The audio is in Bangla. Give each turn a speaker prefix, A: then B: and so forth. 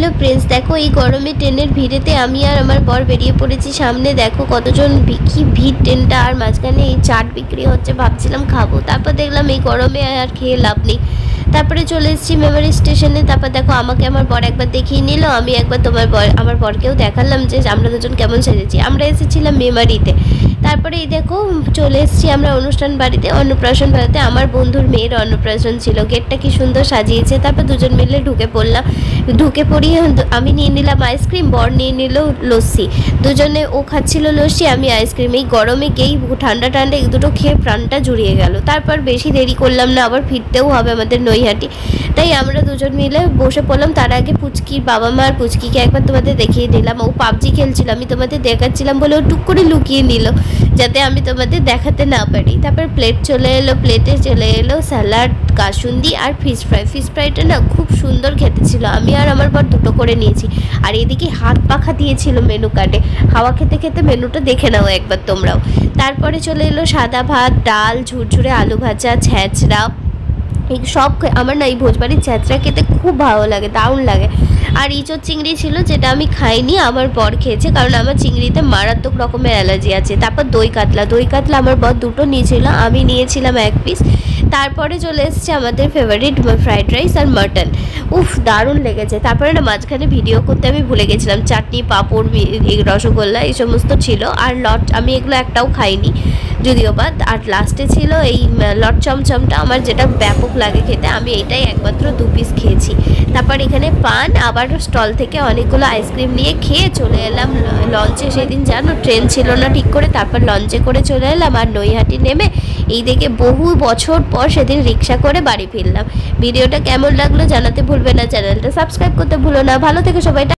A: হ্যালো ফ্রেন্ডস, দেখো এই গরমে ট্রেনের ভিড়েতে আমি আর আমার বর বেরিয়ে পড়েছি। সামনে দেখো কতজন, কি ভিড় ট্রেনটা, আর মাঝখানে এই চাট বিক্রি হচ্ছে। ভাবছিলাম খাবো, তারপর দেখলাম এই গরমে আর খেয়ে লাভ নেই। তারপরে চলে এসেছি মেমোরি স্টেশনে। তারপর দেখো আমাকে আমার বর একবার দেখিয়ে নিল, আমি একবার আমার বরকেও দেখালাম যে আমরা দুজন কেমন সেজেছি। আমরা এসেছিলাম মেমারিতে। তারপরে এই দেখো চলে এসেছি আমরা অনুষ্ঠান বাড়িতে, অন্নপ্রাশন বাড়িতে। আমার বন্ধুর মেয়ের অন্নপ্রাশন ছিল। গেটটা কি সুন্দর সাজিয়েছে। তারপর দুজন মিলে ঢুকে পড়লাম। ঢুকে পড়িয়ে আমি নিয়ে নিলাম আইসক্রিম, বর নিয়ে নিল লস্যি। দুজনে ও খাচ্ছিল লস্যি, আমি আইসক্রিম। এই গরমে গেই ঠান্ডা ঠান্ডা এই দুটো খেয়ে প্রাণটা জুড়িয়ে গেল। তারপর বেশি দেরি করলাম না, আবার ফিরতেও হবে আমাদের নৈহাটি। তাই আমরা দুজন মিলে বসে পড়লাম। তার আগে পুচকির বাবা মা আর পুচকিকে একবার তোমাদের দেখিয়ে দিলাম। ও পাবজি খেলছিল, আমি তোমাদের দেখাচ্ছিলাম বলে ও টুক করে লুকিয়ে নিল যাতে আমি তোমাদের দেখাতে না পারি। তারপর প্লেটে চলে এলো স্যালাড, কাসুন্দি আর ফিশ ফ্রাই। ফিশ ফ্রাইটা না খুব সুন্দর খেতে ছিল। আমি আর আমার পর দুটো করে নিয়েছি। আর এদিকে হাত পাখা দিয়েছিল মেনু কার্ডে। হাওয়া খেতে খেতে মেনুটা দেখে নাও একবার তোমরাও। তারপরে চলে এলো সাদা ভাত, ডাল, ঝুরঝুরে আলু ভাজা, ছ্যাঁচড়া। এই সব আমার না এই ভোজবাড়ির ছ্যাঁচড়া খেতে খুব ভালো লাগে, দারুণ লাগে। আর ইঁচড় চিংড়ি ছিল, যেটা আমি খাইনি, আমার বর খেয়েছে, কারণ আমার চিংড়িতে মারাত্মক রকমের অ্যালার্জি আছে। তারপর দই কাতলা আমার বর দুটো নিয়েছিল, আমি নিয়েছিলাম এক পিস। তারপরে চলে এসছে আমাদের ফেভারিট ফ্রাইড রাইস আর মাটন। উফ, দারুণ লেগেছে। তারপরে না মাঝখানে ভিডিও করতে আমি ভুলে গেছিলাম। চাটনি, পাঁপড়, রসগোল্লা এই সমস্ত ছিল। আর আমি এগুলো একটাও খাইনি যদিও বা। আর লাস্টে ছিল এই লট চমচমটা, আমার যেটা ব্যাপক লাগে খেতে। আমি এইটাই একমাত্র 2 পিস খেয়েছি। তারপর এখানে পান, আবার স্টল থেকে অনেকগুলো আইসক্রিম নিয়ে খেয়ে চলে এলাম লঞ্চে। সেদিন জানো ট্রেন ছিল না ঠিক করে, তারপর লঞ্চে করে চলে এলাম। আর নৈহাটি নেমে এই দেখে বহু বছর পর সেদিন রিক্সা করে বাড়ি ফিরলাম। ভিডিওটা কেমন লাগলো জানাতে ভুলবে না, চ্যানেলটা সাবস্ক্রাইব করতে ভুলো না। ভালো থেকে সবাই।